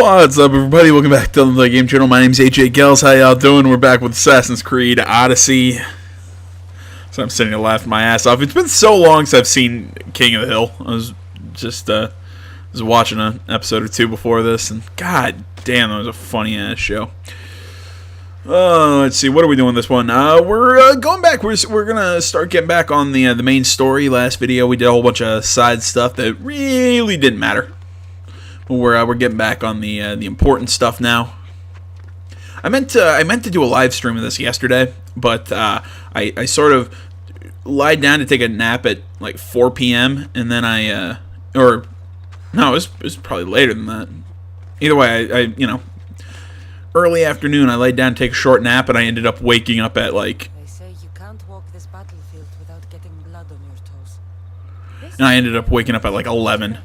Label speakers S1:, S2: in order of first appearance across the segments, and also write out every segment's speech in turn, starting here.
S1: What's up, everybody? Welcome back to the Game Channel. My name's AJ Gels. How y'all doing? We're back with Assassin's Creed Odyssey. So I'm sitting here laughing my ass off. It's been so long since I've seen King of the Hill. I was just was watching an episode or two before this, and god damn, that was a funny ass show. Let's see, what are we doing this one? We're going back. We're gonna start getting back on the main story. Last video we did a whole bunch of side stuff that really didn't matter. We're getting back on the important stuff now. I meant to do a live stream of this yesterday, but I sort of lied down to take a nap at like 4 p.m. and then it was probably later than that. Either way, I early afternoon I laid down to take a short nap, and I ended up waking up at like.
S2: They say you can't walk this battlefield without getting blood on your toes.
S1: And I ended up waking up at like 11.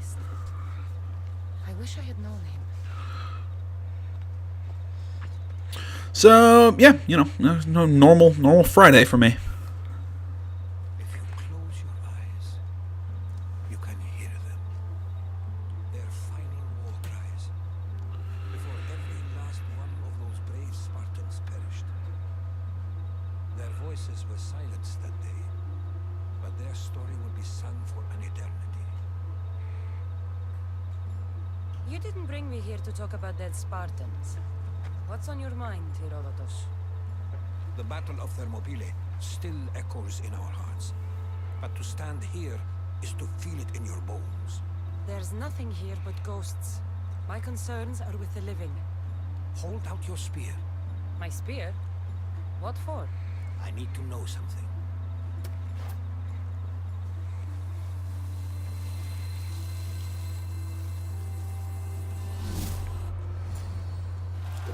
S2: I wish I had known him.
S1: So yeah, no normal Friday for me.
S3: If you close your eyes, you can hear them. They're fighting war cries. Before every last one of those brave Spartans perished. Their voices were silenced that day, but their story will be sung for an eternity.
S2: You didn't bring me here to talk about dead Spartans. What's on your mind, Herodotus?
S3: The Battle of Thermopylae still echoes in our hearts. But to stand here is to feel it in your bones.
S2: There's nothing here but ghosts. My concerns are with the living.
S3: Hold out your spear.
S2: My spear? What for?
S3: I need to know something.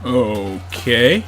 S1: Okay.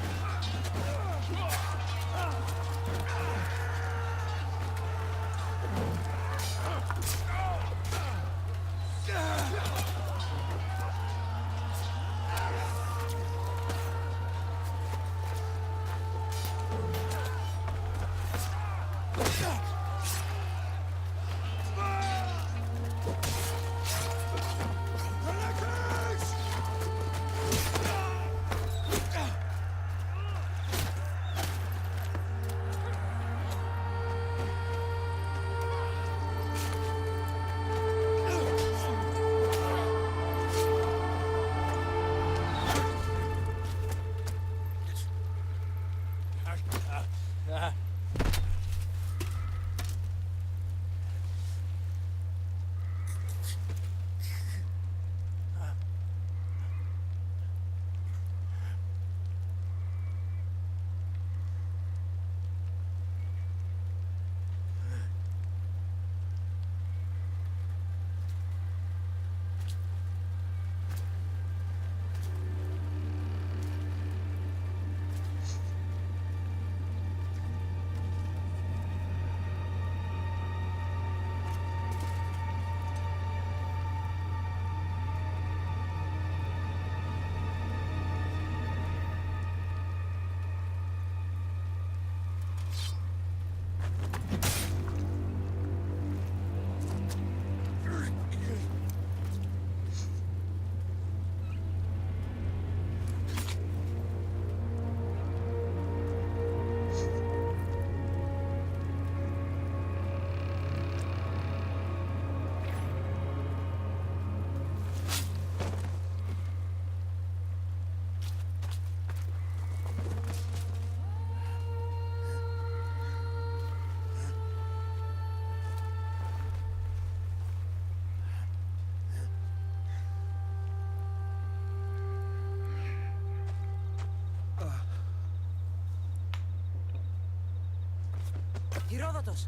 S2: Herodotus!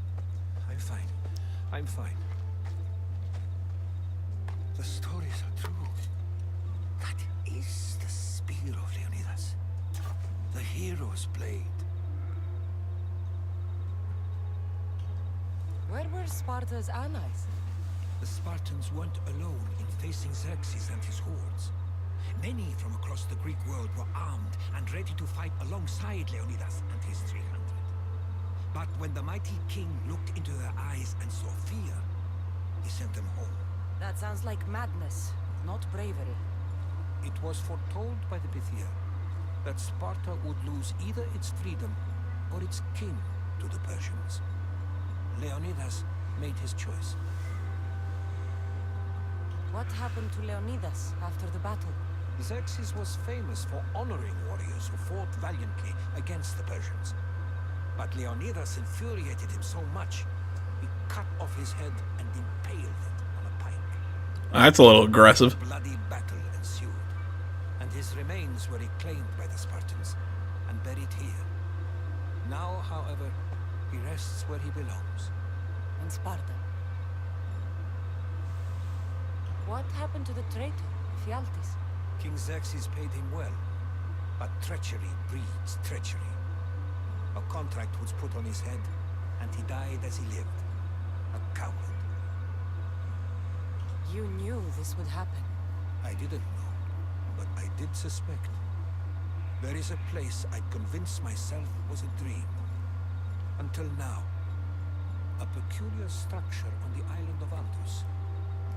S3: I'm fine. I'm fine. The stories are true. That is the spear of Leonidas. The hero's blade.
S2: Where were Sparta's allies?
S3: The Spartans weren't alone in facing Xerxes and his hordes. Many from across the Greek world were armed and ready to fight alongside Leonidas and his 300. But when the mighty king looked into their eyes and saw fear, he sent them home.
S2: That sounds like madness, not bravery.
S3: It was foretold by the Pythia that Sparta would lose either its freedom or its king to the Persians. Leonidas made his choice.
S2: What happened to Leonidas after the battle?
S3: Xerxes was famous for honoring warriors who fought valiantly against the Persians. But Leonidas infuriated him so much, he cut off his head and impaled it on a pike.
S1: That's a little aggressive.
S3: A bloody battle ensued, and his remains were reclaimed by the Spartans and buried here. Now, however, he rests where he belongs.
S2: In Sparta. What happened to the traitor, Ephialtes?
S3: King Xerxes paid him well, but treachery breeds treachery. A contract was put on his head, and he died as he lived. A coward.
S2: You knew this would happen.
S3: I didn't know, but I did suspect. There is a place I'd convinced myself was a dream. Until now. A peculiar structure on the island of Andros.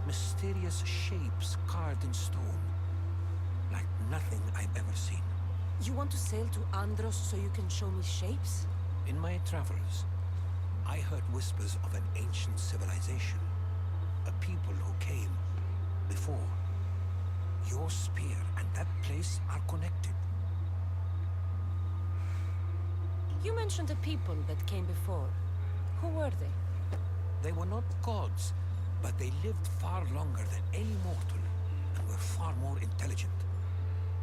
S3: Mysterious shapes carved in stone. Like nothing I've ever seen.
S2: You want to sail to Andros so you can show me shapes?
S3: In my travels, I heard whispers of an ancient civilization. A people who came before. Your spear and that place are connected.
S2: You mentioned a people that came before. Who were they?
S3: They were not gods, but they lived far longer than any mortal, and were far more intelligent.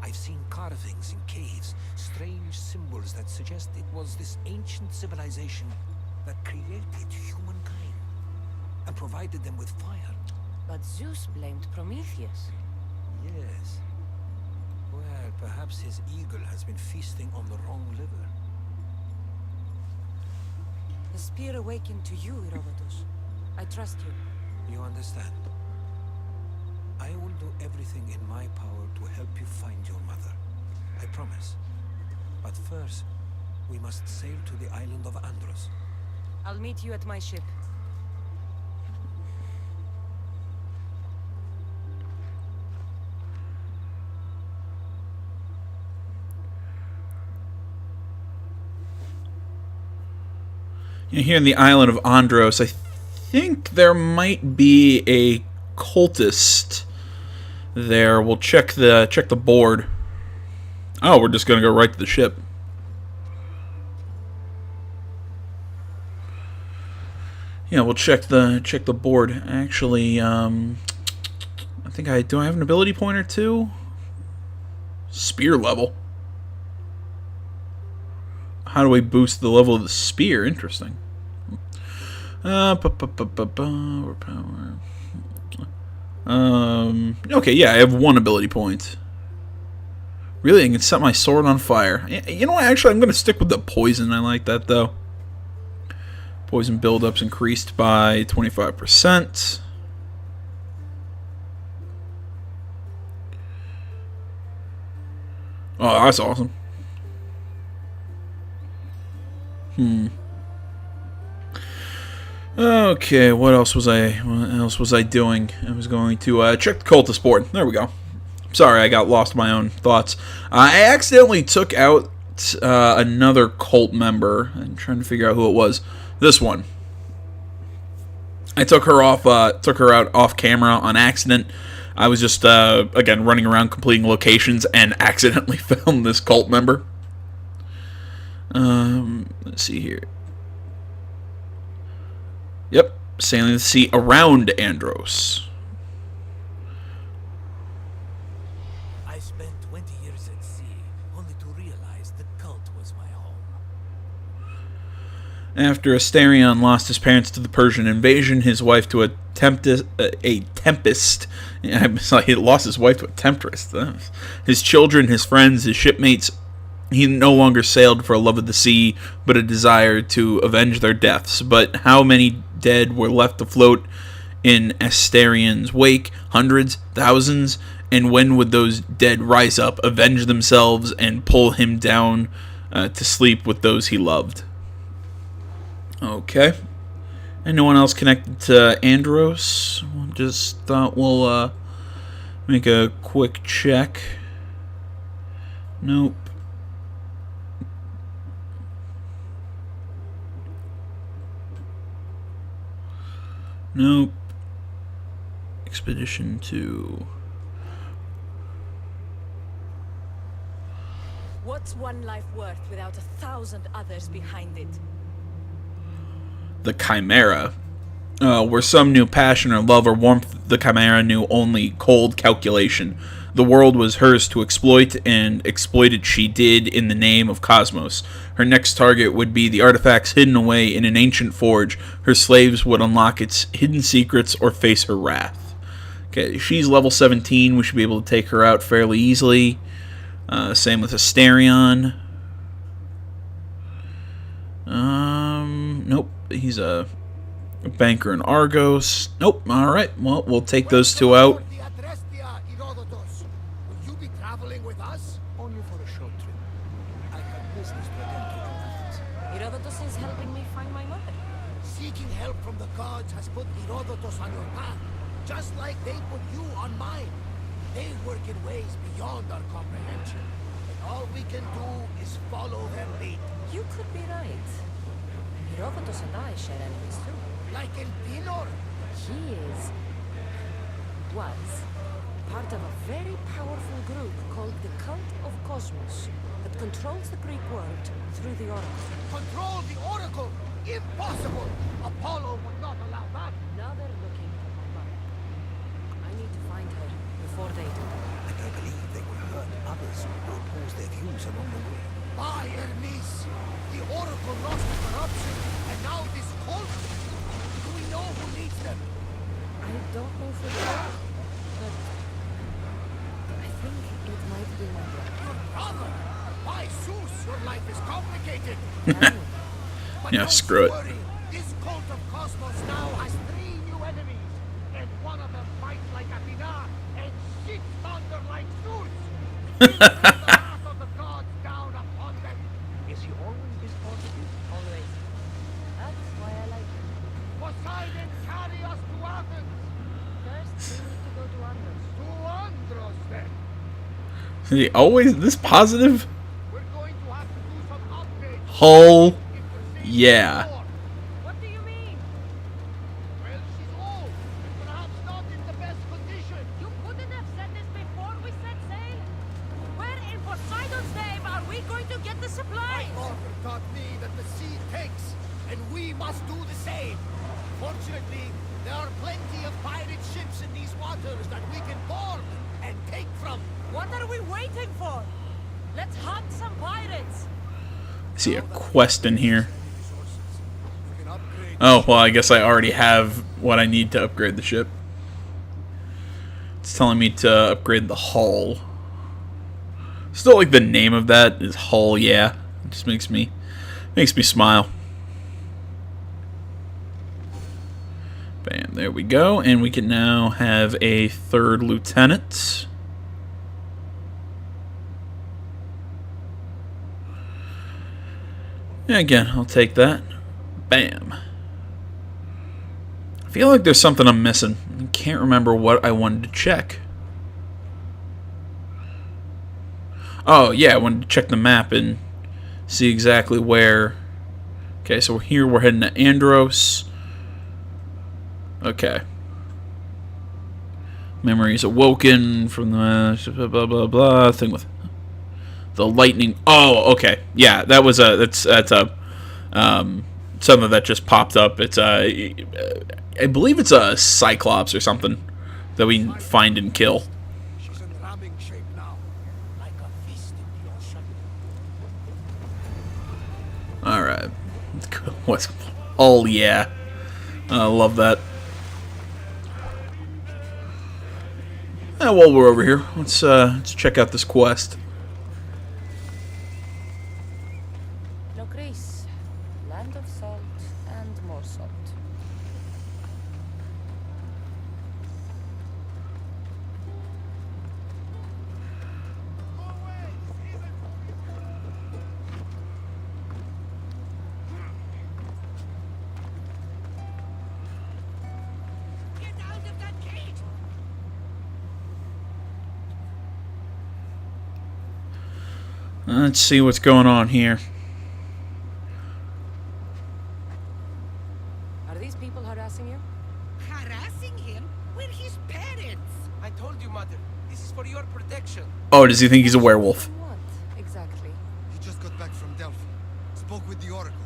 S3: I've seen carvings in caves, strange symbols that suggest it was this ancient civilization that created humankind, and provided them with fire.
S2: But Zeus blamed Prometheus.
S3: Yes. Well, perhaps his eagle has been feasting on the wrong liver.
S2: The spear awakened to you, Herodotus. I trust you.
S3: You understand? I will do everything in my power to help you find your mother. I promise. But first, we must sail to the island of Andros.
S2: I'll meet you at my ship.
S1: Here in the island of Andros, I think there might be a cultist there. We'll check the board. Oh, we're just gonna go right to the ship. Yeah, we'll check the board. Actually, I think I have an ability point or two. Spear level. How do we boost the level of the spear? Interesting. Overpower. Okay, yeah, I have one ability point. Really, I can set my sword on fire. You know what? Actually, I'm going to stick with the poison. I like that, though. Poison buildups increased by 25%. Oh, that's awesome. Okay, what else was I doing? I was going to check the cultist board. There we go. Sorry, I got lost in my own thoughts. I accidentally took out another cult member. I'm trying to figure out who it was. This one. I took her out off camera on accident. I was just again running around completing locations and accidentally found this cult member. Let's see here. Yep, sailing the sea around Andros.
S4: I spent 20 years at sea, only to realize the cult was my home.
S1: After Asterion lost his parents to the Persian invasion, his wife to a tempest. He lost his wife to a temptress. His children, his friends, his shipmates. He no longer sailed for a love of the sea, but a desire to avenge their deaths. But how many dead were left afloat in Asterion's wake? Hundreds? Thousands? And when would those dead rise up, avenge themselves, and pull him down to sleep with those he loved? Okay. Anyone else connected to Andros? Just thought we'll Make a quick check. Nope. Nope. Expedition to...
S5: What's one life worth without 1,000 others behind it?
S1: the Chimera. Where some knew passion or love or warmth, the Chimera knew only cold calculation. The world was hers to exploit, and exploited she did in the name of Cosmos. Her next target would be the artifacts hidden away in an ancient forge. Her slaves would unlock its hidden secrets or face her wrath. Okay, she's level 17. We should be able to take her out fairly easily. Same with Asterion. Nope. He's a banker in Argos. Nope. Alright, well, we'll take those two out.
S3: Will you be traveling with us? Only for a short trip. I have business to attend to tonight.
S2: Herodotus is helping me find my mother.
S3: Seeking help from the gods has put Herodotus on your path, just like they put you on mine. They work in ways beyond our comprehension, and all we can do is follow their lead.
S2: You could be right. Herodotus and I share enemies too.
S3: Like Elpinor.
S2: He was part of a very powerful group called the Cult of Cosmos that controls the Greek world through the Oracle.
S3: Control the Oracle! Impossible! Apollo would not allow that.
S2: Now they're looking for my mother. I need to find her before they do.
S3: And I believe they will hurt others who oppose their views along the way. By Hermes! The Oracle lost to corruption, and now this cult? Do we know who leads them?
S2: I don't know for sure, but I think it might be my brother.
S3: Your brother? By Zeus, your life is complicated. But
S1: Yeah,
S3: don't
S1: screw it.
S3: worry. This cult of Cosmos now has 3 new enemies, and one of them fights like Athena and shits thunder like Zeus. Bring the wrath of the gods down upon them. Is he always this positive?
S2: Always. That's why I like him.
S3: Poseidon, carry us to Athens.
S2: First, we need to go to Andros.
S3: To Andros, then.
S1: Is he always this positive?
S3: We're going to have to do some upgrades.
S1: Hull.
S3: If we're safe
S1: Yeah.
S3: before.
S2: What do you mean?
S3: Well, she's old, and perhaps not in the best condition.
S2: You couldn't have said this before we set sail. Where in Poseidon's name are we going to get the
S3: My
S2: supplies?
S3: father taught me that the sea takes, and we must do the same. Fortunately, there are plenty of pirate ships in these waters that we can board and take from.
S2: What are we waiting for? Let's hunt some pirates.
S1: I see a quest in here.
S3: We can upgrade.
S1: Oh, well, I guess I already have what I need to upgrade the ship. It's telling me to upgrade the hull. Still, like, the name of that is Hull, yeah. It just makes me smile. Bam, there we go. And we can now have a 3rd lieutenant. Yeah, again, I'll take that. Bam. I feel like there's something I'm missing. I can't remember what I wanted to check. Oh, yeah, I wanted to check the map and see exactly where. Okay, so here we're heading to Andros. Okay. Memories awoken from the blah blah blah blah thing with the lightning. Oh, okay. Yeah, that was that's a something that just popped up. It's I believe it's a Cyclops or something that we find and kill.
S3: She's in ramming shape now, like a fist in the ocean.
S1: All right. What's oh yeah. I love that. While we're over here, let's check out this quest.
S2: Greece, land of salt and more salt.
S3: Get out of that cage!
S1: Let's see what's going on here.
S2: Are these people harassing you?
S6: Harassing him? We're his parents.
S3: I told you, Mother. This is for your protection.
S1: Oh, does he think he's a werewolf?
S2: What, exactly?
S7: He just got back from Delphi. Spoke with the Oracle.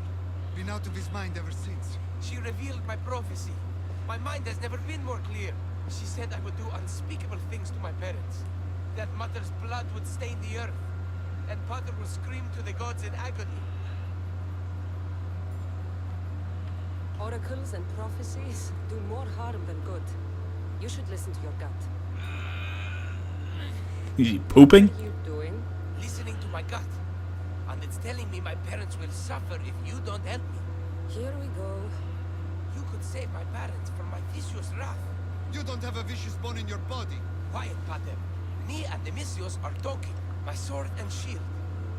S7: Been out of his mind ever since.
S3: She revealed my prophecy. My mind has never been more clear. She said I would do unspeakable things to my parents. That Mother's blood would stain the earth. And Father will scream to the gods in agony.
S2: Oracles and prophecies do more harm than good. You should listen to your gut.
S1: Is he pooping?
S2: What are you doing?
S3: Listening to my gut. And it's telling me my parents will suffer if you don't help me.
S2: Here we go.
S3: You could save my parents from my vicious wrath.
S7: You don't have a vicious bone in your body.
S3: Quiet, Pater. Me and the Misios are talking. My sword and shield.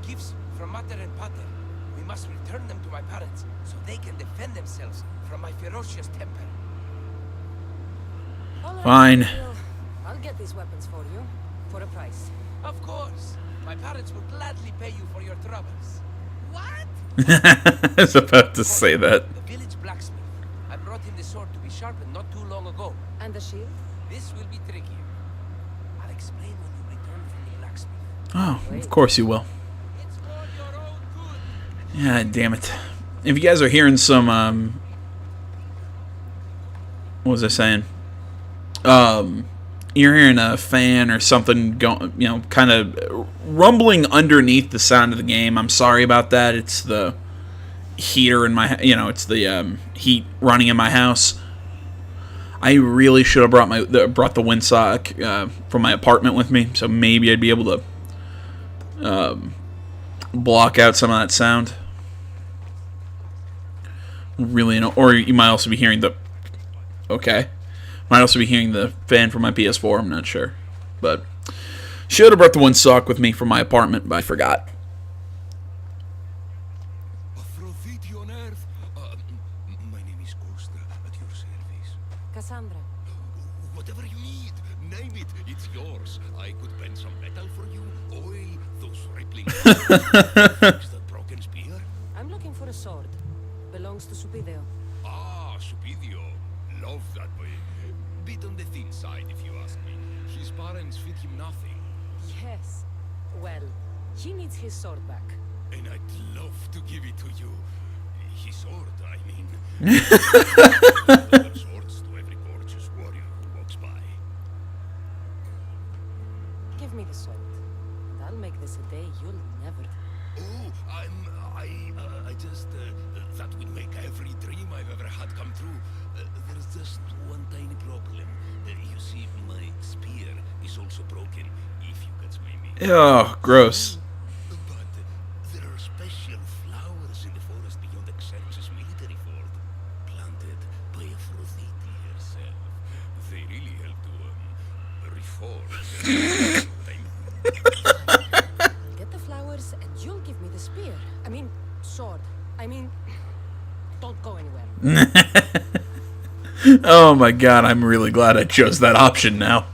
S3: Gifts from Mater and Pater. We must return them to my parents, so they can defend themselves from my ferocious temper.
S2: All right,
S1: Fine.
S2: I'll get these weapons for you. For a price.
S3: Of course. My parents will gladly pay you for your troubles.
S6: What?
S1: I was about to say that.
S3: The village blacksmith. I brought him the sword to be sharpened not too long ago.
S2: And the shield?
S3: This will be trickier. I'll explain when you return from the blacksmith.
S1: Oh, of course you will.
S3: It's for your own good.
S1: Yeah, damn it. If you guys are hearing some, what was I saying? You're hearing a fan or something going, you know, kind of rumbling underneath the sound of the game. I'm sorry about that. It's the heater in my, you know, it's the heat running in my house. I really should have brought the windsock from my apartment with me, so maybe I'd be able to block out some of that sound. Really, or you might also be hearing the. Okay. Might also be hearing the fan from my PS4, I'm not sure. But should have brought the windsock with me from my apartment, but I forgot.
S3: Aphrodite on earth. My name is Costa, at your service.
S2: Cassandra.
S3: Whatever you need, name it, it's yours. I could bend some metal for you, oil, those rippling fix that broken spear.
S2: I'm looking for a sword. Belongs to Supideo.
S3: Ah, Supidio. Love that boy. Bit on the thin side, if you ask me. His parents feed him nothing.
S2: Yes. Well, he needs his sword back.
S3: And I'd love to give it to you. His sword, I mean. Swords to every gorgeous warrior who walks by.
S2: Give me the sword. And I'll make this a day you'll never.
S3: Oh, I just, that would make every dream I've ever had come true. There's just one tiny problem. You see, my spear is also broken, if you catch my meaning.
S1: Oh, gross.
S3: But there are special flowers in the forest beyond Xerxes' military fort, planted by Aphrodite herself. They really help to, reform.
S2: Get the flowers and you'll give me the spear. I mean, sword. I mean, don't go anywhere.
S1: Oh my god, I'm really glad I chose that option now.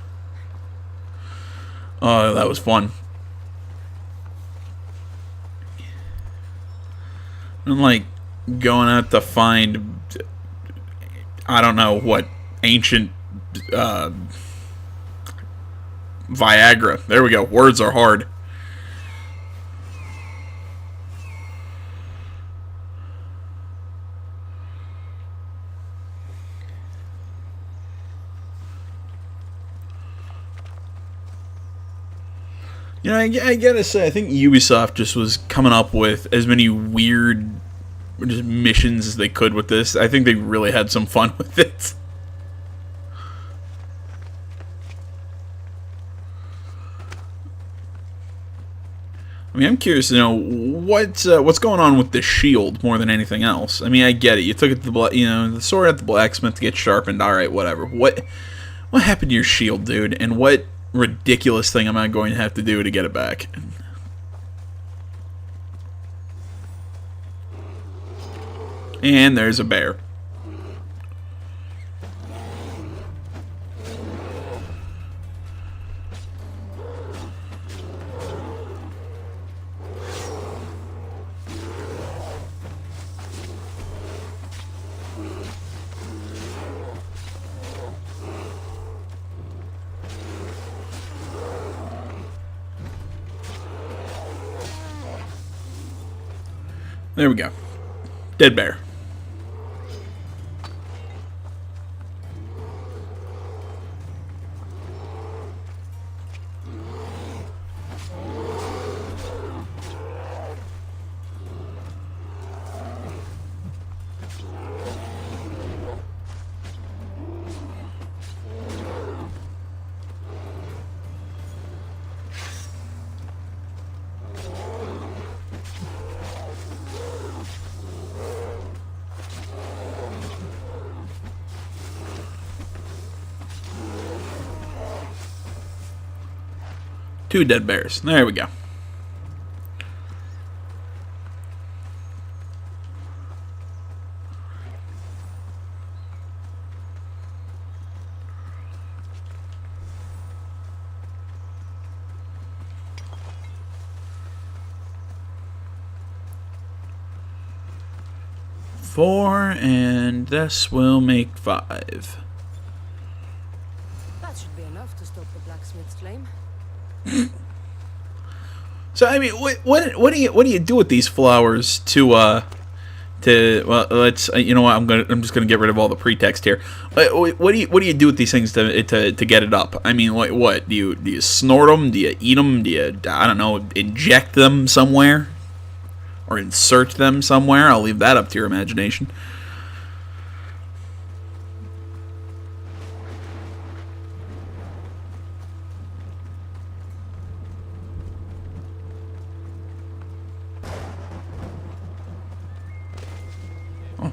S1: Oh, that was fun. I'm like going out to find, I don't know what, ancient Viagra. There we go. Words are hard. You know, I gotta say, I think Ubisoft just was coming up with as many weird just missions as they could with this. I think they really had some fun with it. I mean, I'm curious to know what's going on with the shield more than anything else. I mean, I get it. You took it to the sword at the blacksmith to get sharpened. All right, whatever. What happened to your shield, dude? And what ridiculous thing am I going to have to do to get it back? And there's a bear. There we go. Dead bear. Two dead bears. There we go. Four, and this will make 5.
S2: That should be enough to stop the blacksmith's flame.
S1: So I mean, what do you do with these flowers to well, let's you know what, I'm just gonna get rid of all the pretext here. What do you do with these things to get it up? I mean, like, what do you snort them? Do you eat them? Do you, I don't know, inject them somewhere or insert them somewhere? I'll leave that up to your imagination.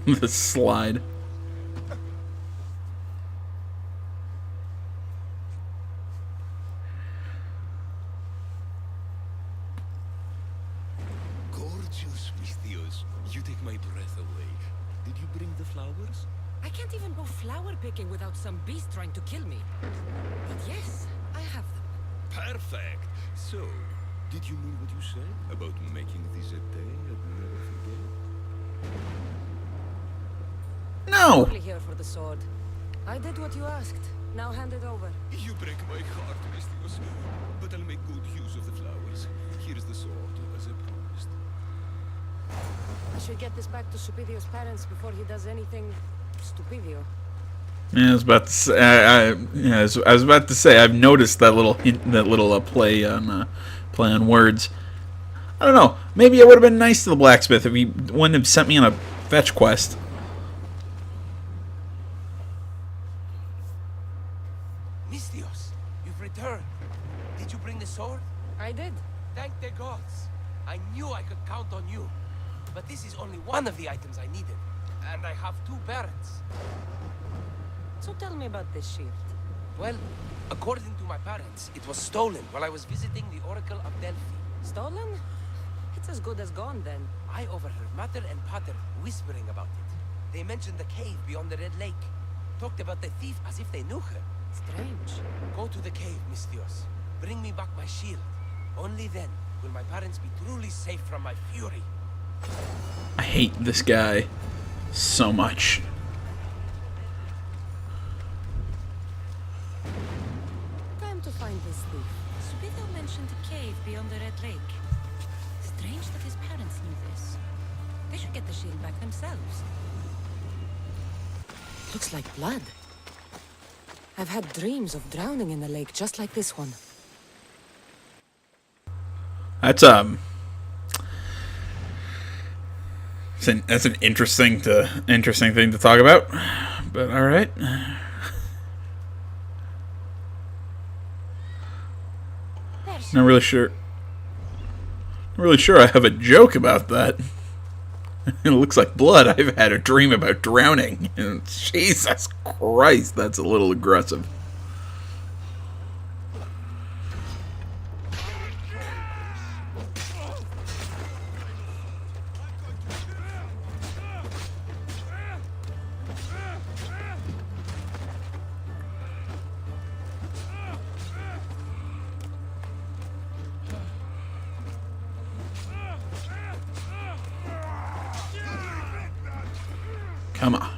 S1: The slide.
S3: Gorgeous, Miss Theos. You take my breath away. Did you bring the flowers?
S2: I can't even go flower picking without some beast trying to kill me. But yes, I have them.
S3: Perfect. So, did you mean what you said about making this a day I'd never forget?
S1: No.
S2: Only here for the sword. I did what you asked. Now hand it over.
S3: You break my heart, Miss Theos. But I'll make good use of the flowers. Here's the sword, as I promised.
S2: I should get this back to Supidio's parents before he does anything stupidio.
S1: Yeah, I was about to say. I was about to say. I've noticed that little play on words. I don't know. Maybe it would have been nice to the blacksmith if he wouldn't have sent me on a fetch quest.
S4: Miss Theos, you've returned. Did you bring the sword?
S2: I did.
S4: Thank the gods. I knew I could count on you. But this is only one of the items I needed. And I have 2 parents.
S2: So tell me about this shield.
S4: Well, according to my parents, it was stolen while I was visiting the Oracle of Delphi.
S2: Stolen? It's as good as gone then.
S4: I overheard Mater and Pater whispering about it. They mentioned the cave beyond the Red Lake. Talked about the thief as if they knew her.
S2: Strange.
S4: Go to the cave, Miss Theos. Bring me back my shield. Only then will my parents be truly safe from my fury.
S1: I hate this guy so much.
S2: Time to find this thief.
S5: Subido mentioned a cave beyond the Red Lake. Strange that his parents knew this. They should get the shield back themselves.
S2: Looks like blood. I've had dreams of drowning in the lake just like this one.
S1: That's an interesting thing to talk about. But all right. Not really sure I have a joke about that. It looks like blood. I've had a dream about drowning. Jesus Christ, that's a little aggressive. Come on.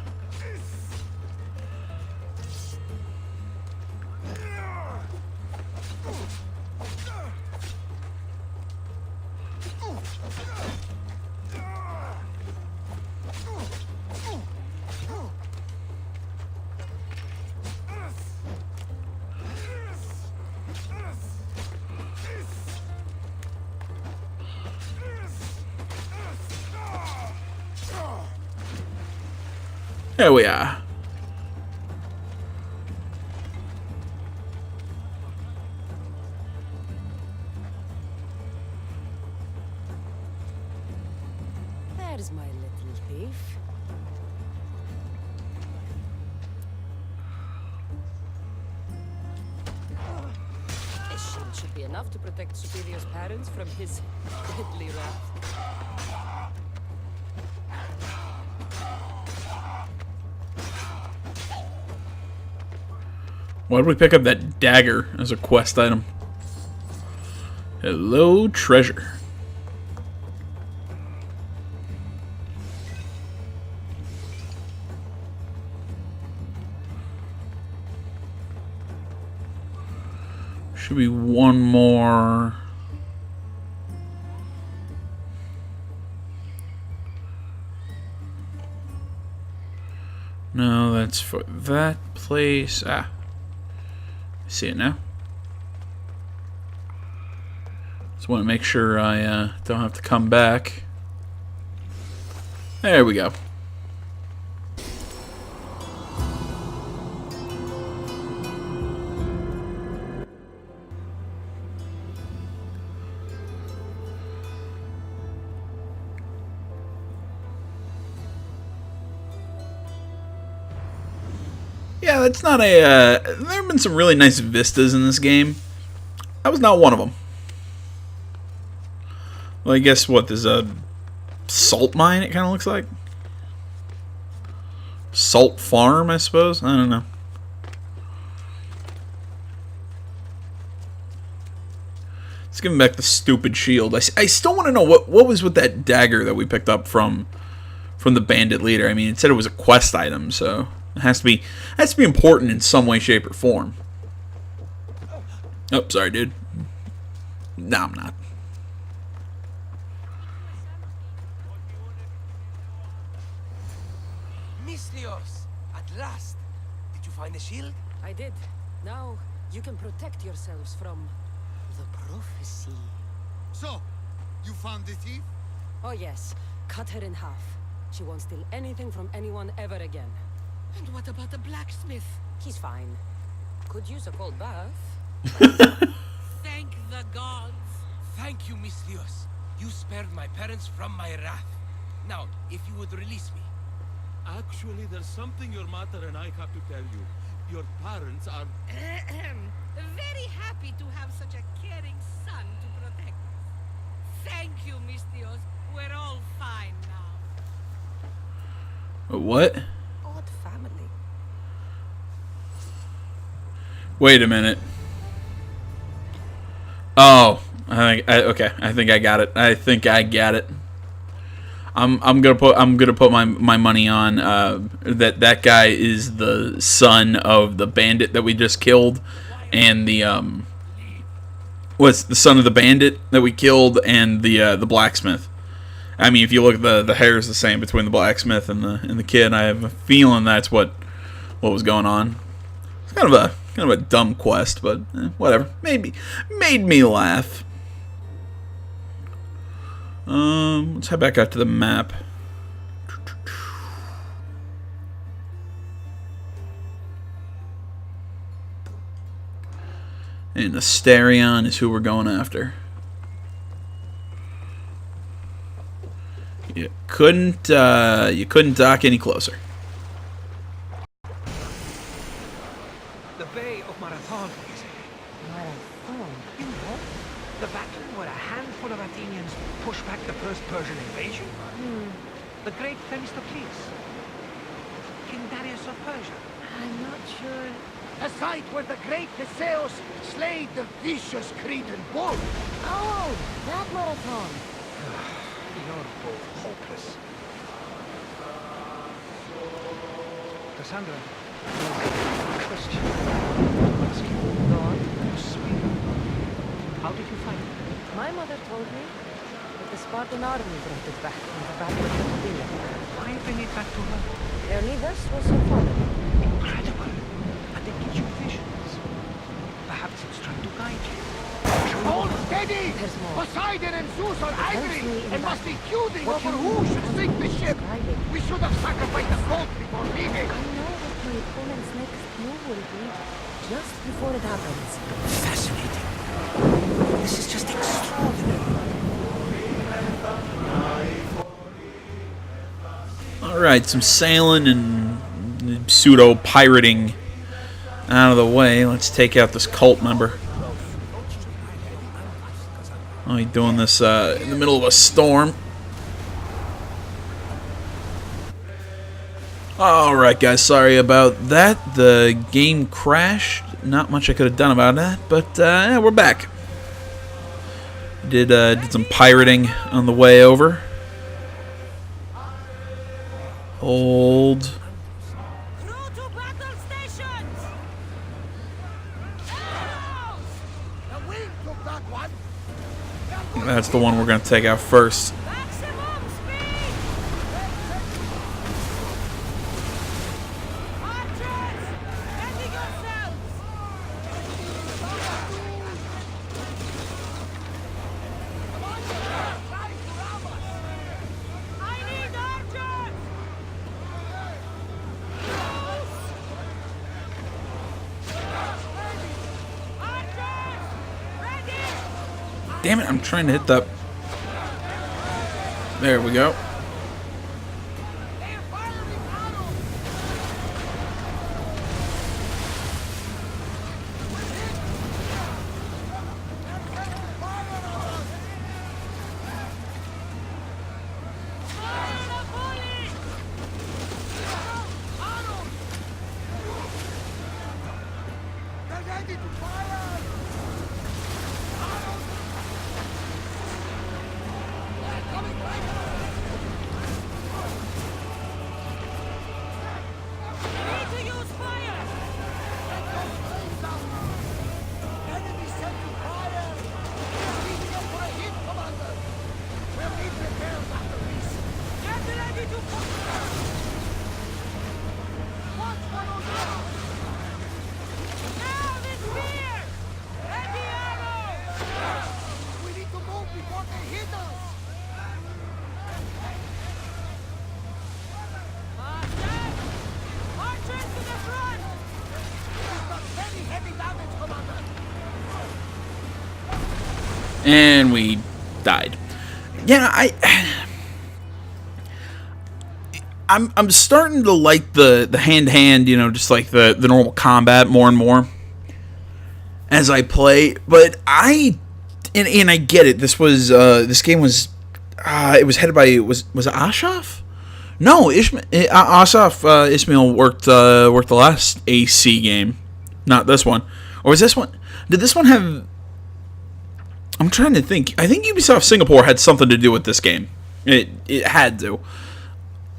S1: There we are.
S2: There's my little thief. This shield should be enough to protect Superior's parents from his deadly wrath.
S1: Why did we pick up that dagger as a quest item? Hello, treasure. Should be one more. No, that's for that place. Ah. See it now. Just want to make sure I don't have to come back. There we go. Yeah, that's not a... there have been some really nice vistas in this game. That was not one of them. Well, I guess what, there's a salt mine, it kind of looks like? Salt farm, I suppose? I don't know. Let's give him back the stupid shield. I still want to know what was with that dagger that we picked up from the bandit leader. I mean, it said it was a quest item, so... It has to be important in some way, shape, or form. Oh, sorry, dude. No, I'm not.
S4: Mislios, at last. Did you find the shield?
S2: I did. Now you can protect yourselves from the prophecy.
S7: So, you found the thief?
S2: Oh yes, cut her in half. She won't steal anything from anyone ever again.
S6: And what about the blacksmith?
S2: He's fine. Could use a cold bath.
S6: Thank the gods.
S4: Thank you, Mislios. You spared my parents from my wrath. Now, if you would release me.
S8: Actually, there's something your mother and I have to tell you. Your parents are...
S6: Very happy to have such a caring son to protect us. Thank you, Mistios. We're all fine now.
S1: What?
S2: Odd family.
S1: Wait a minute. Oh, okay. I think I got it. I think I got it. I'm gonna put my money on that guy is the son of the bandit that we just killed, and the was the son of the bandit that we killed, and the blacksmith. I mean, if you look at the hair is the same between the blacksmith and the kid. I have a feeling that's what was going on. It's kind of a dumb quest, but whatever. Made me laugh. Let's head back out to the map. And Asterion is who we're going after. You couldn't dock any closer.
S3: The Bay of Marathon.
S2: Marathon.
S3: You know, the battle where a handful of Athenians pushed back the first Persian invasion. The great Themistocles. King Darius of Persia.
S2: I'm not sure.
S9: A site where the great Theseus slayed the vicious Cretan bull.
S2: Oh, that marathon.
S3: You're both hopeless. Cassandra, question. Ask you.
S2: Go on.
S3: Sweet. How did you find it?
S2: My mother told me that the Spartan army brought it back from the battle of Capitolia.
S3: Why bring it back to her?
S2: Their leaders was her father.
S3: Incredible. And it gives you visions. Perhaps it's trying to guide you.
S9: Hold steady!
S2: There's more.
S9: Poseidon and Zeus are angry
S2: me in
S9: and
S2: the
S9: must be
S2: back.
S9: feuding
S2: What
S9: over
S2: you
S9: who
S2: mean?
S9: should sink the ship.
S2: Describe it.
S9: We should have sacrificed the boat before leaving.
S2: I know what my opponent's next move will be, just before it happens.
S3: Fascinating. This is just extraordinary.
S1: Alright, some sailing and pseudo-pirating out of the way. Let's take out this cult member. Oh, he's doing this in the middle of a storm. Alright, guys, sorry about that. The game crashed. Not much I could have done about that, but yeah, we're back. Did some pirating on the way over. Hold.
S6: Crew to battle stations!
S9: The wind took that one.
S1: That's the one we're going to take out first.
S6: Maximum speed! Archers! Ready yourselves! I need archers! Archers! Ready!
S1: Damn it, I'm trying to hit that. There we go.
S9: They're ready to fire!
S6: Need to use fire!
S9: Enemy set to fire! We're leading up for a hit, Commander! We'll need repairs after this.
S6: Get ready to fire!
S9: Watch for those arrows!
S6: Now the spear! Ready arrow!
S9: We need to move before they hit us!
S6: Archers! Archers to the front!
S9: We've got very heavy damage, Commander!
S1: And we died. Yeah, I'm starting to like the hand-to-hand, you know, just like the normal combat more and more as I play. But I get it. This game was it was headed by was it Ashraf? No, Ashraf Ismail worked the last AC game, not this one. Or was this one? Did this one have? I'm trying to think. I think Ubisoft Singapore had something to do with this game. It had to.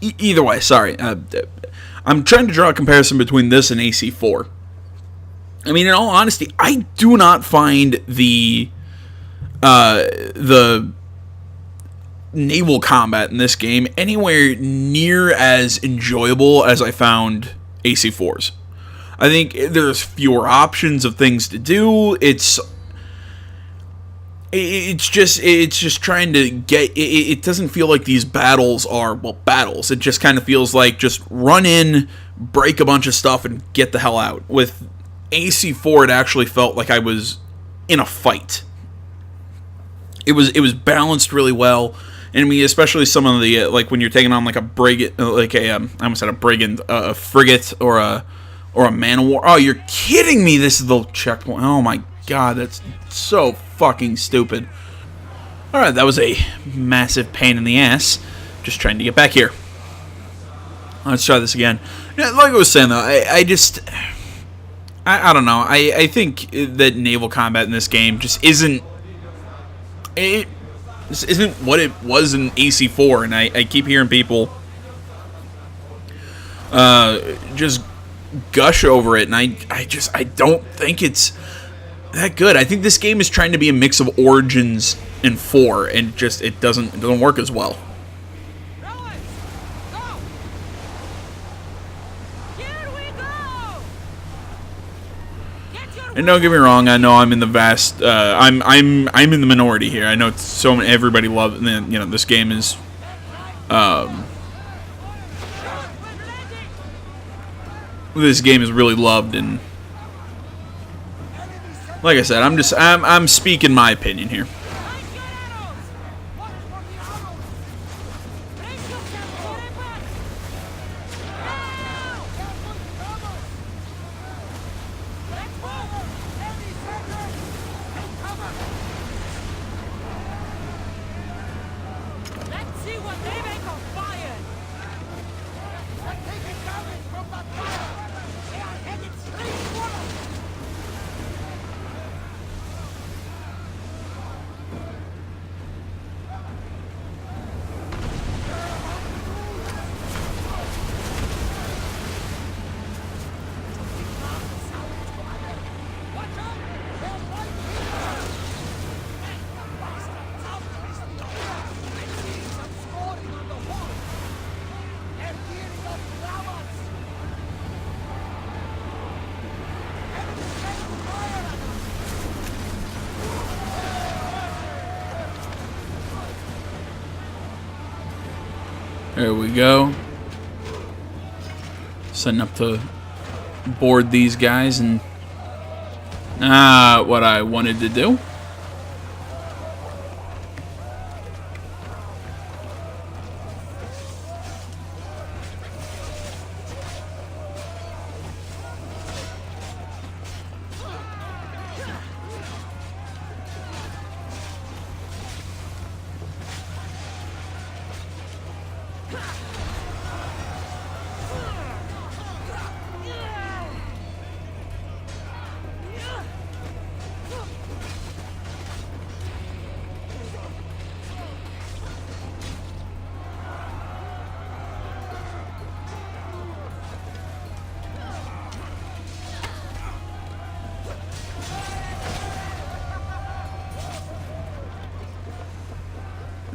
S1: Either way, sorry. I'm trying to draw a comparison between this and AC4. I mean, in all honesty, I do not find the naval combat in this game anywhere near as enjoyable as I found AC4's. I think there's fewer options of things to do. It's just trying to get. It doesn't feel like these battles are battles. It just kind of feels like just run in, break a bunch of stuff, and get the hell out. With AC4, it actually felt like I was in a fight. It was balanced really well. And I mean, especially some of the like when you're taking on like a brigand, like I almost said a brigand, a frigate or a man of war. Oh, you're kidding me! This is the checkpoint. Oh my god, that's so fucking stupid. All right, that was a massive pain in the ass. Just trying to get back here. Let's try this again. Yeah, like I was saying though, I don't know. I think that naval combat in this game just isn't. This isn't what it was in AC4, and I keep hearing people just gush over it, and I don't think it's that good. I think this game is trying to be a mix of Origins and 4, and just it doesn't work as well.
S6: Rowers, go! Here we go! Get your
S1: And don't get me wrong, I know I'm in the vast, I'm in the minority here. I know it's everybody loves, this game is, this game is really loved, and like I said, I'm speaking my opinion here. There we go. Setting up to board these guys, and what I wanted to do.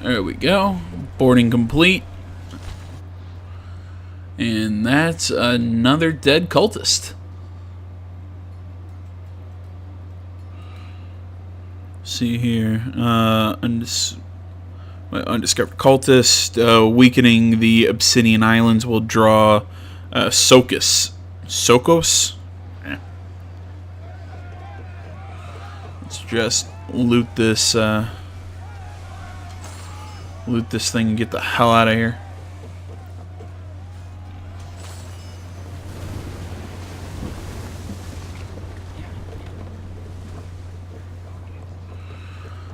S1: There we go. Boarding complete. And that's another dead cultist. See here. Undiscovered cultist. Weakening the Obsidian Islands will draw Sokos. Sokos? Yeah. Let's just loot this. Loot this thing and get the hell out of here.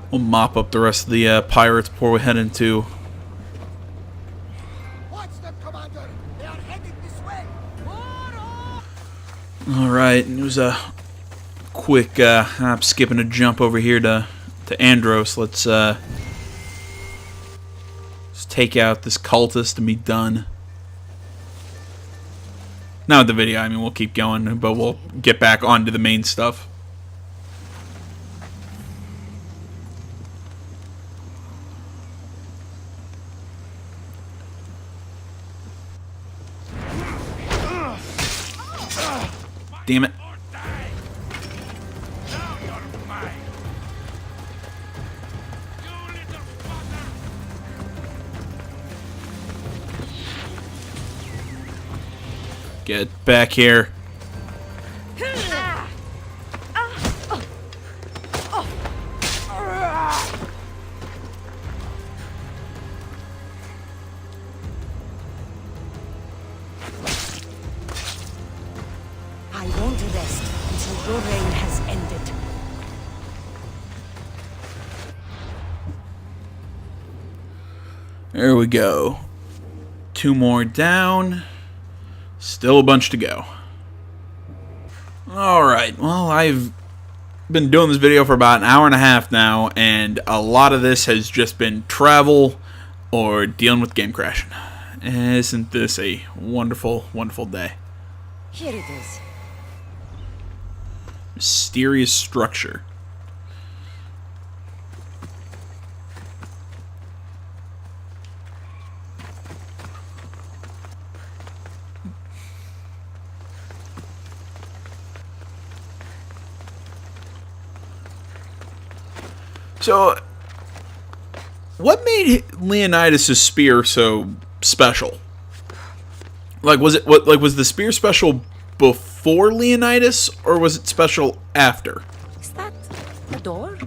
S1: We'll mop up the rest of the pirates before we head into.
S9: Watch them, Commander. They are headed this way.
S1: All right, it was a quick hop, skipping a jump over here to Andros. Let's take out this cultist and be done. Now with the video, I mean, we'll keep going, but we'll get back onto the main stuff. Damn it. Get back here.
S2: I won't rest until your reign has ended.
S1: There we go. 2 more down. Still a bunch to go. Alright, well, I've been doing this video for about an hour and a half now, and a lot of this has just been travel or dealing with game crashing. Isn't this a wonderful, wonderful day?
S2: Here it is.
S1: Mysterious structure. So, what made Leonidas' spear so special? Like, was it was the spear special before Leonidas, or was it special after?
S2: Is that a door?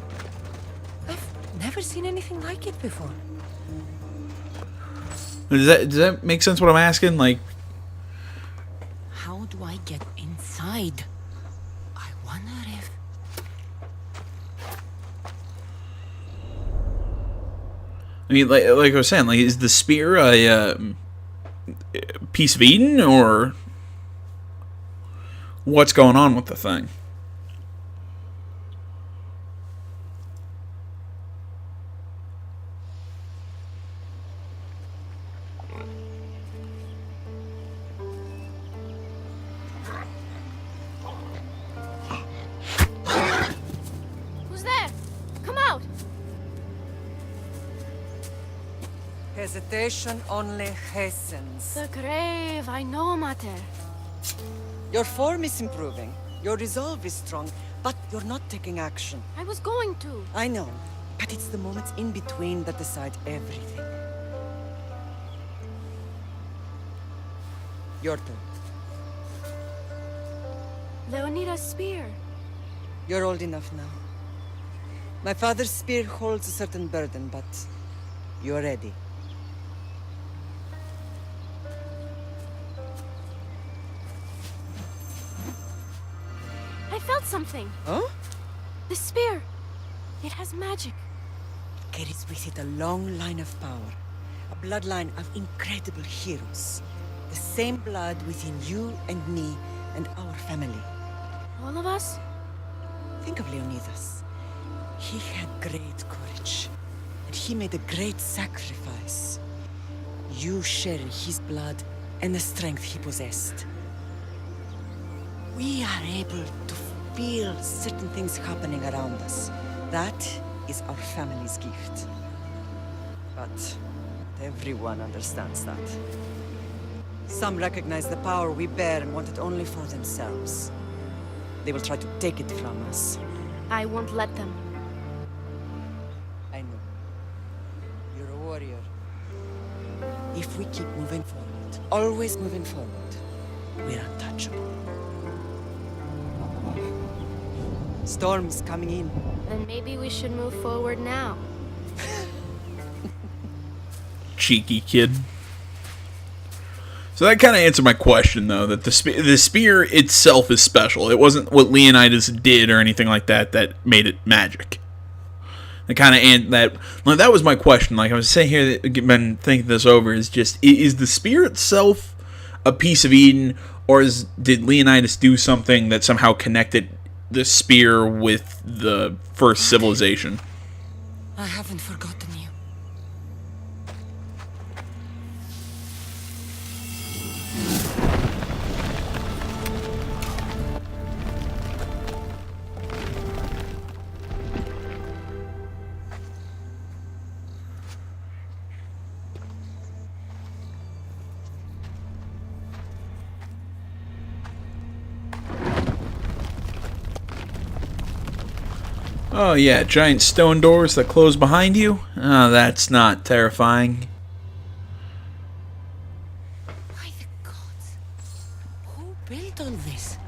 S2: I've never seen anything like it before.
S1: Does that make sense? What I'm asking, like,
S2: How do I get inside? I wonder if...
S1: I mean, like I was saying, like, is the spear a piece of Eden, or what's going on with the thing?
S10: Who's there? Come out!
S11: Hesitation only hastens.
S10: The grave, I know, Mater.
S11: Your form is improving. Your resolve is strong, but you're not taking action.
S10: I was going to.
S11: I know, but it's the moments in between that decide everything. Your turn.
S10: Leonida's spear.
S11: You're old enough now. My father's spear holds a certain burden, but you're ready.
S10: I felt something.
S11: Huh?
S10: The spear. It has magic.
S11: Carries with it a long line of power. A bloodline of incredible heroes. The same blood within you and me and our family.
S10: All of us?
S11: Think of Leonidas. He had great courage. And he made a great sacrifice. You share his blood and the strength he possessed. We are able to feel certain things happening around us. That is our family's gift. But not everyone understands that. Some recognize the power we bear and want it only for themselves. They will try to take it from us.
S10: I won't let them.
S11: I know. You're a warrior. If we keep moving forward, always moving forward, we're untouchable. Storm's coming in.
S10: Then maybe we should move forward now.
S1: Cheeky kid. So that kind of answered my question, though, that the spear itself is special. It wasn't what Leonidas did or anything like that that made it magic. It kind of that was my question. Like I was sitting here, been thinking this over. Is the spear itself a piece of Eden, or did Leonidas do something that somehow connected the spear with the first civilization?
S11: I haven't forgotten you.
S1: Oh yeah, giant stone doors that close behind you? Oh, that's not terrifying.
S2: By the gods. Who built all this?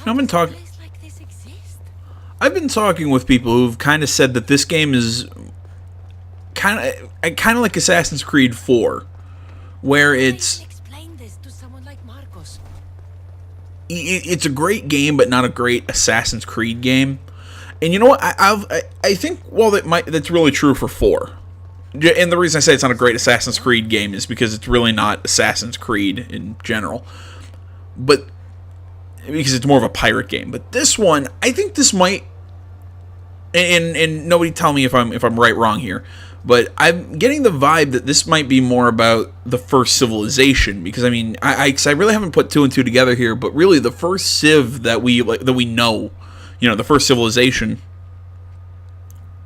S1: I've been talking.
S2: Place like this exist?
S1: I've been talking with people who've kind of said that this game is kind of like Assassin's Creed 4, where it's
S2: Explain this to someone like Marcos.
S1: it's a great game, but not a great Assassin's Creed game. And you know what? I think that's really true for 4. And the reason I say it's not a great Assassin's Creed game is because it's really not Assassin's Creed in general, but because it's more of a pirate game. But this one, I think this might, and nobody tell me if I'm right or wrong here, but I'm getting the vibe that this might be more about the first civilization, because I mean, I really haven't put 2 and 2 together here, but really the first civ that we know, the first civilization,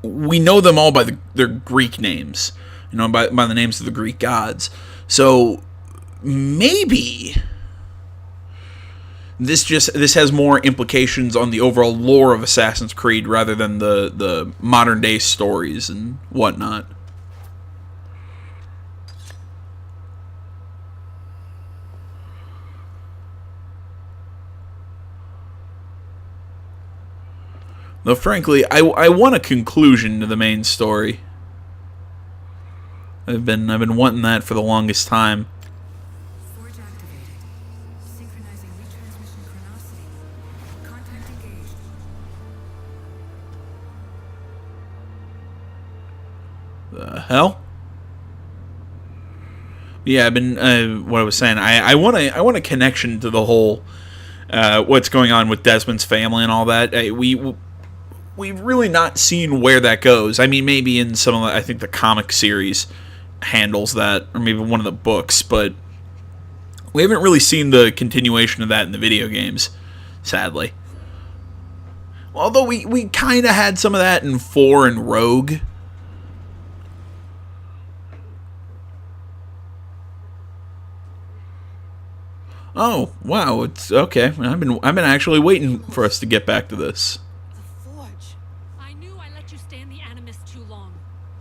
S1: we know them all by their Greek names, by the names of the Greek gods. So maybe this has more implications on the overall lore of Assassin's Creed rather than the modern day stories and whatnot. Though frankly, I want a conclusion to the main story. I've been wanting that for the longest time.
S5: Forge activated. Synchronizing retransmission chronicity. Contact engaged.
S1: The hell? Yeah, I've been what I was saying. I want a connection to the whole what's going on with Desmond's family and all that. We've really not seen where that goes. I mean, maybe in some of the, I think the comic series handles that, or maybe one of the books, but we haven't really seen the continuation of that in the video games, sadly. Although we kind of had some of that in 4 and Rogue. Oh, wow, it's okay. I've been actually waiting for us to get back to this.
S6: The Forge.
S5: I knew I let you stay in the Animus too long.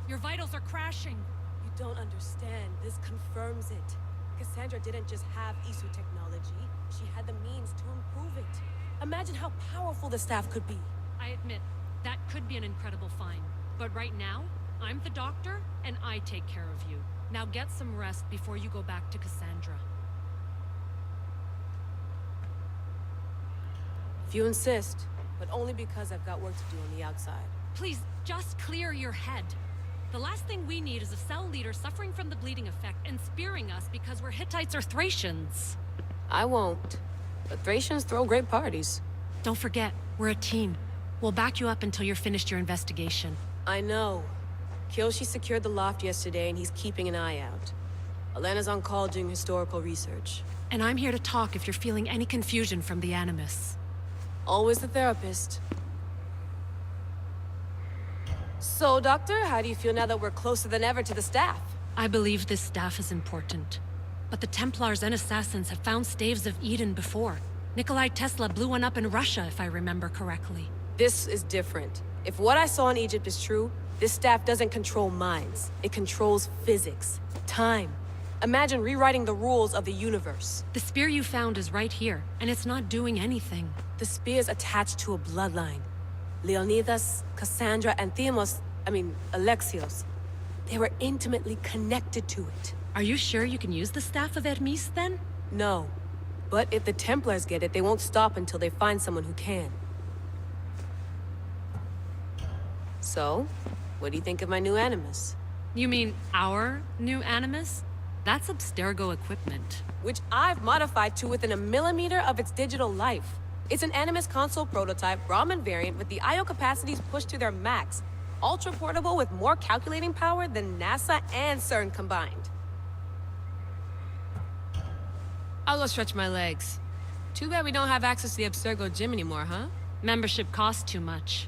S5: Your vitals are crashing.
S2: You don't understand. This confirms it. Cassandra didn't just have Isu technology. She had the means to improve it. Imagine how powerful the staff could be.
S5: I admit, that could be an incredible find. But right now, I'm the doctor, and I take care of you. Now get some rest before you go back to Cassandra.
S2: If you insist, but only because I've got work to do on the outside.
S5: Please, just clear your head. The last thing we need is a cell leader suffering from the bleeding effect and spearing us because we're Hittites or Thracians.
S2: I won't. But Thracians throw great parties.
S5: Don't forget, we're a team. We'll back you up until you're finished your investigation.
S2: I know. Kyoshi secured the loft yesterday and he's keeping an eye out. Elena's on call doing historical research.
S5: And I'm here to talk if you're feeling any confusion from the Animus.
S2: Always the therapist. So, Doctor, how do you feel now that we're closer than ever to the staff?
S5: I believe this staff is important. But the Templars and Assassins have found staves of Eden before. Nikolai Tesla blew one up in Russia, if I remember correctly.
S2: This is different. If what I saw in Egypt is true, this staff doesn't control minds. It controls physics, time. Imagine rewriting the rules of the universe.
S5: The spear you found is right here, and it's not doing anything.
S2: The spear's attached to a bloodline. Leonidas, Cassandra, and Alexios. They were intimately connected to it.
S5: Are you sure you can use the Staff of Hermes, then?
S2: No. But if the Templars get it, they won't stop until they find someone who can. So, what do you think of my new Animus?
S5: You mean our new Animus? That's Abstergo equipment.
S2: Which I've modified to within a millimeter of its digital life. It's an Animus console prototype, Raman variant with the I/O capacities pushed to their max. Ultra portable with more calculating power than NASA and CERN combined. I'll go stretch my legs. Too bad we don't have access to the Abstergo gym anymore, huh?
S5: Membership costs too much.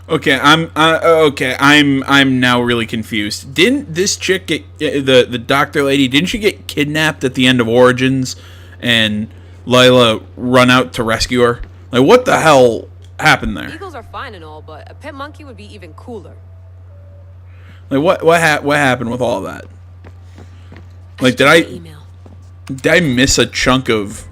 S1: Okay, I'm now really confused. Didn't this chick get the doctor lady? Didn't she get kidnapped at the end of Origins, and Layla run out to rescue her? Like, what the hell happened there?
S2: Eagles are fine and all, but a pet monkey would be even cooler.
S1: Like, what happened with all that? Like, did I miss a chunk of?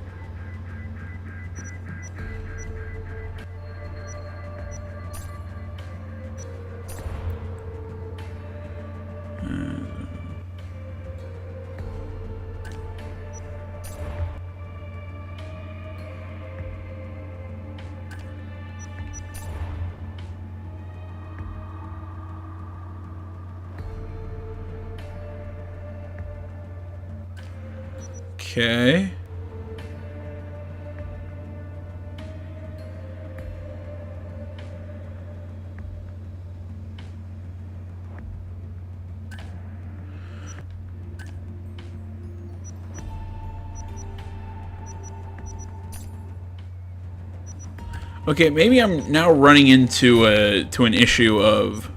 S1: Okay. Okay, maybe I'm now running into an issue of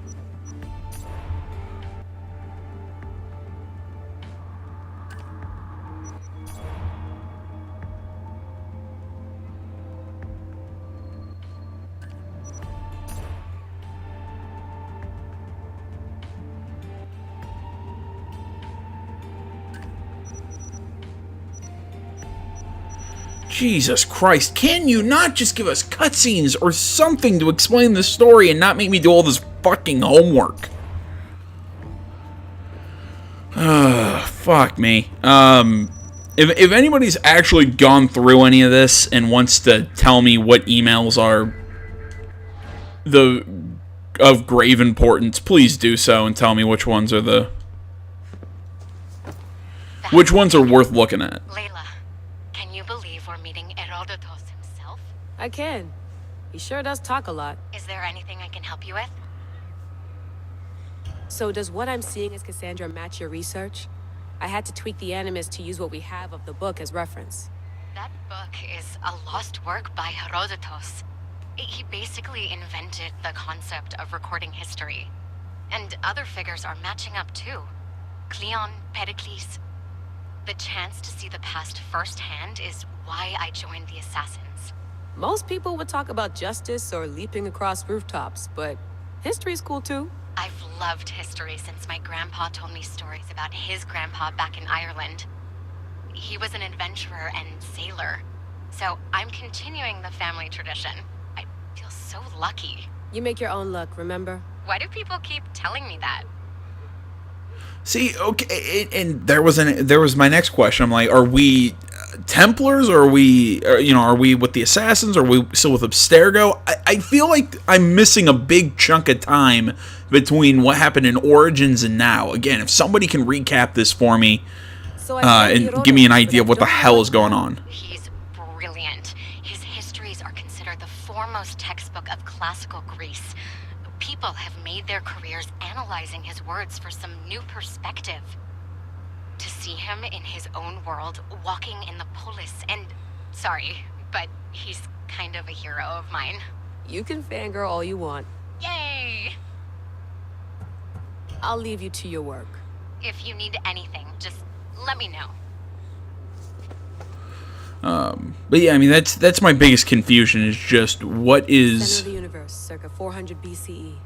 S1: Jesus Christ, can you not just give us cutscenes or something to explain the story and not make me do all this fucking homework? Fuck me. If anybody's actually gone through any of this and wants to tell me what emails are of grave importance, please do so and tell me which ones are worth looking at.
S12: Layla, can you believe we're meeting Herodotus himself?
S2: I can. He sure does talk a lot.
S12: Is there anything I can help you with?
S2: So does what I'm seeing as Cassandra match your research? I had to tweak the animus to use what we have of the book as reference.
S12: That book is a lost work by Herodotus. He basically invented the concept of recording history. And other figures are matching up too. Cleon, Pericles. The chance to see the past firsthand is why I joined the Assassins.
S2: Most people would talk about justice or leaping across rooftops, but history's cool too.
S12: I've loved history since my grandpa told me stories about his grandpa back in Ireland. He was an adventurer and sailor, so I'm continuing the family tradition. I feel so lucky.
S2: You make your own luck, remember?
S12: Why do people keep telling me that?
S1: See, okay, and there was my next question. I'm like, are we Templars, or are we with the Assassins, or are we still with Abstergo? I feel like I'm missing a big chunk of time between what happened in Origins and now. Again, if somebody can recap this for me, and give me an idea of what the hell is going on.
S12: He's brilliant. His histories are considered the foremost textbook of classical Greece. People have made their careers analyzing his words for some new perspective. To see him in his own world, walking in the polis, and... Sorry, but he's kind of a hero of mine.
S2: You can fangirl all you want.
S12: Yay!
S2: I'll leave you to your work.
S12: If you need anything, just let me know.
S1: But yeah, I mean, that's my biggest confusion, is just what is...
S2: Center of the universe, circa 400 BCE.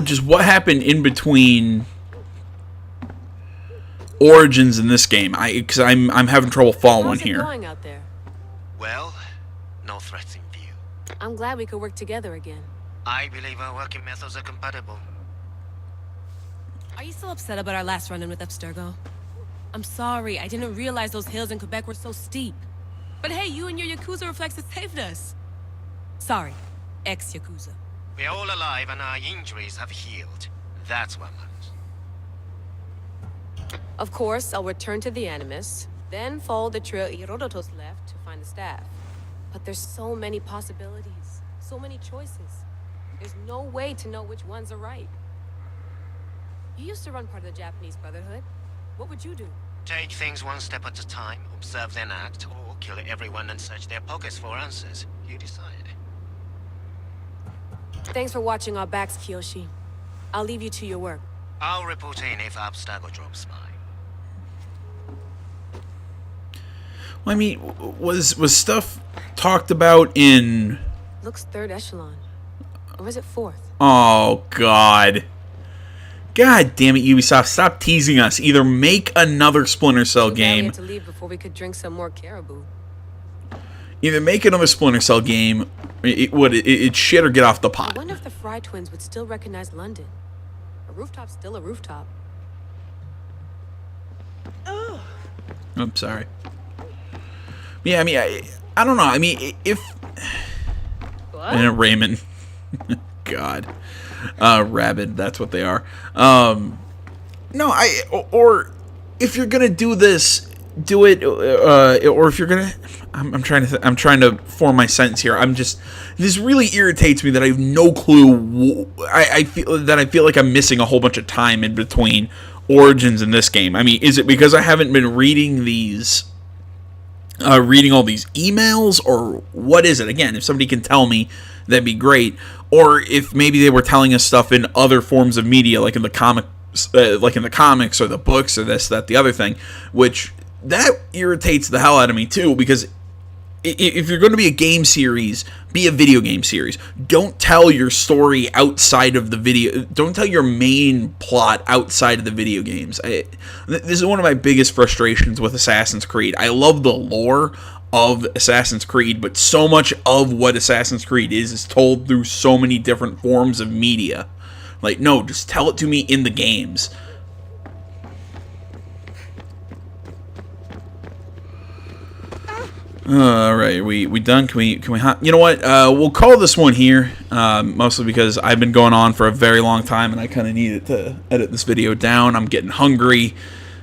S1: Just what happened in between Origins in this game, because I'm having trouble following
S2: How's it
S1: here.
S2: going out there?
S13: Well, no threats in view.
S2: I'm glad we could work together again.
S13: I believe our working methods are compatible.
S2: Are you still upset about our last run-in with Abstergo? I'm sorry, I didn't realize those hills in Quebec were so steep. But hey, you and your Yakuza reflexes saved us. Sorry, ex-Yakuza.
S13: We're all alive and our injuries have healed. That's what matters.
S2: Of course, I'll return to the Animus, then follow the trail Herodotus left to find the staff. But there's so many possibilities, so many choices. There's no way to know which ones are right. You used to run part of the Japanese Brotherhood. What would you do?
S13: Take things one step at a time, observe then act, or kill everyone and search their pockets for answers. You decide.
S2: Thanks for watching our backs, Kiyoshi. I'll leave you to your work.
S13: I'll report in if Abstergo drops by.
S1: Well, I mean, was stuff talked about in...
S2: Looks third echelon. Or is it fourth?
S1: Oh, God. God damn it, Ubisoft. Stop teasing us. Either make another Splinter Cell game.
S2: We had to leave before we could drink some more caribou.
S1: Either make another Splinter Cell game, it's shit, or get off the pot.
S2: I wonder if the Fry twins would still recognize London. A rooftop's still a rooftop.
S1: Oh, I'm sorry. Yeah, I mean, I don't know. I mean, if...
S2: What?
S1: And Raymond. God. Rabid, that's what they are. No, or if you're gonna do this, do it, or if you're gonna... I'm trying to form my sentence here. This really irritates me that I have no clue. I feel like I'm missing a whole bunch of time in between Origins and this game. I mean, is it because I haven't been reading all these emails, or what is it? Again, if somebody can tell me, that'd be great. Or if maybe they were telling us stuff in other forms of media, like in the comics, or the books, or this, that, the other thing, which that irritates the hell out of me too, because if you're going to be a game series, be a video game series. Don't tell your story outside of the video. Don't tell your main plot outside of the video games. This is one of my biggest frustrations with Assassin's Creed. I love the lore of Assassin's Creed, but so much of what Assassin's Creed is told through so many different forms of media. Like, no, just tell it to me in the games. All right, we done? Can we? You know what? We'll call this one here. Mostly because I've been going on for a very long time, and I kind of needed to edit this video down. I'm getting hungry,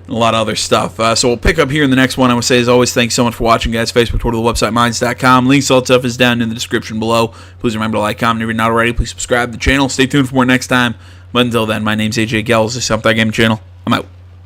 S1: and a lot of other stuff. So we'll pick up here in the next one. I would say, as always, thanks so much for watching, guys. Facebook, Twitter, the website, minds.com. Links to all that stuff is down in the description below. Please remember to like, comment, if you're not already. Please subscribe to the channel. Stay tuned for more next time. But until then, my name's AJ Gels. This is That Game Channel. I'm out.